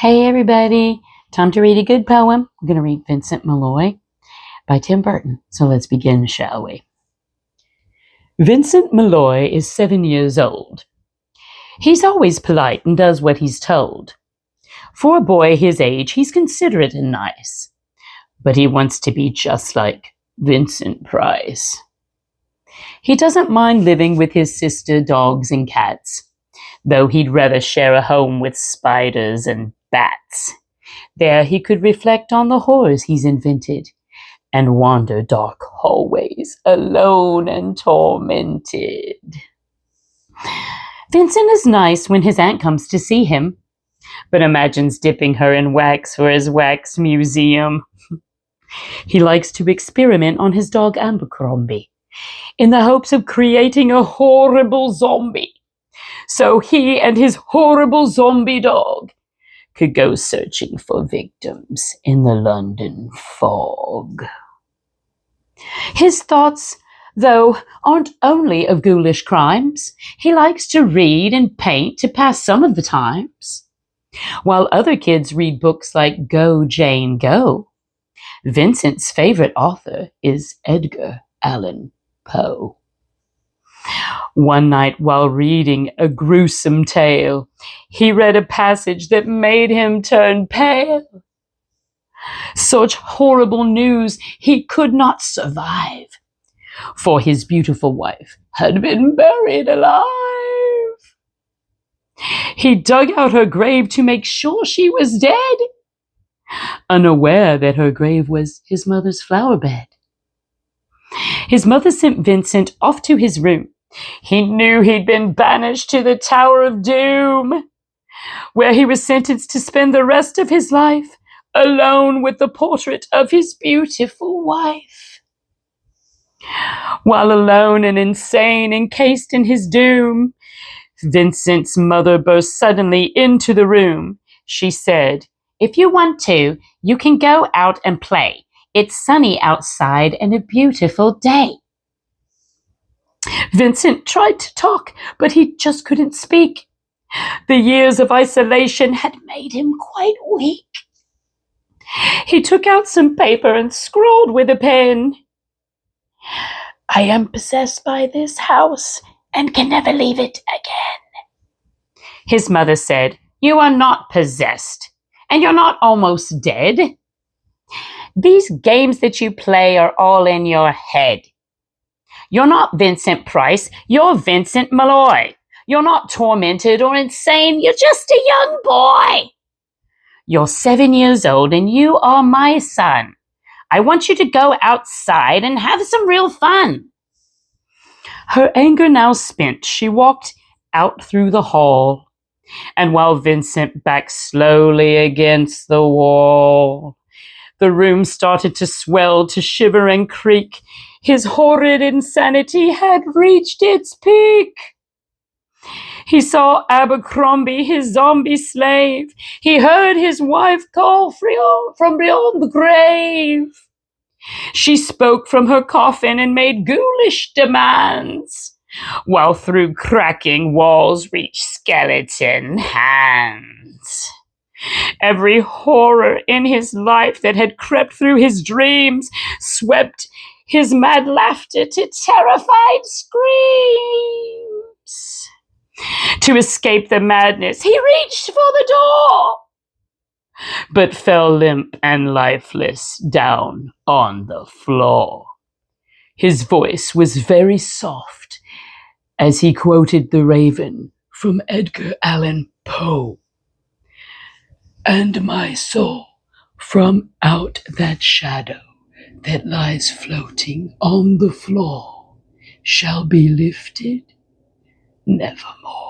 Hey everybody, time to read a good poem. I'm going to read Vincent Malloy by Tim Burton. So let's begin, shall we? Vincent Malloy is 7 years old. He's always polite and does what he's told. For a boy his age, he's considerate and nice. But he wants to be just like Vincent Price. He doesn't mind living with his sister, dogs, and cats, though he'd rather share a home with spiders and bats. There he could reflect on the horrors he's invented and wander dark hallways alone and tormented. Vincent is nice when his aunt comes to see him, but imagines dipping her in wax for his wax museum. He likes to experiment on his dog Abercrombie in the hopes of creating a horrible zombie, so he and his horrible zombie dog could go searching for victims in the London fog. His thoughts, though, aren't only of ghoulish crimes. He likes to read and paint to pass some of the times. While other kids read books like Go, Jane, Go, Vincent's favorite author is Edgar Allan Poe. One night, while reading a gruesome tale, he read a passage that made him turn pale. Such horrible news he could not survive, for his beautiful wife had been buried alive. He dug out her grave to make sure she was dead, unaware that her grave was his mother's flower bed. His mother sent Vincent off to his room. He knew he'd been banished to the Tower of Doom, where he was sentenced to spend the rest of his life alone with the portrait of his beautiful wife. While alone and insane, encased in his doom, Vincent's mother burst suddenly into the room. She said, "If you want to, you can go out and play. It's sunny outside and a beautiful day." Vincent tried to talk, but he just couldn't speak. The years of isolation had made him quite weak. He took out some paper and scrawled with a pen, "I am possessed by this house and can never leave it again." His mother said, "You are not possessed, and you're not almost dead. These games that you play are all in your head. You're not Vincent Price, you're Vincent Malloy. You're not tormented or insane, you're just a young boy. You're 7 years old and you are my son. I want you to go outside and have some real fun." Her anger now spent, she walked out through the hall, and while Vincent backed slowly against the wall, the room started to swell, to shiver and creak. His horrid insanity had reached its peak. He saw Abercrombie, his zombie slave. He heard his wife call from beyond the grave. She spoke from her coffin and made ghoulish demands, while through cracking walls reached skeleton hands. Every horror in his life that had crept through his dreams swept his mad laughter to terrified screams. To escape the madness, he reached for the door, but fell limp and lifeless down on the floor. His voice was very soft as he quoted the Raven from Edgar Allan Poe. "And my soul from out that shadow that lies floating on the floor shall be lifted nevermore."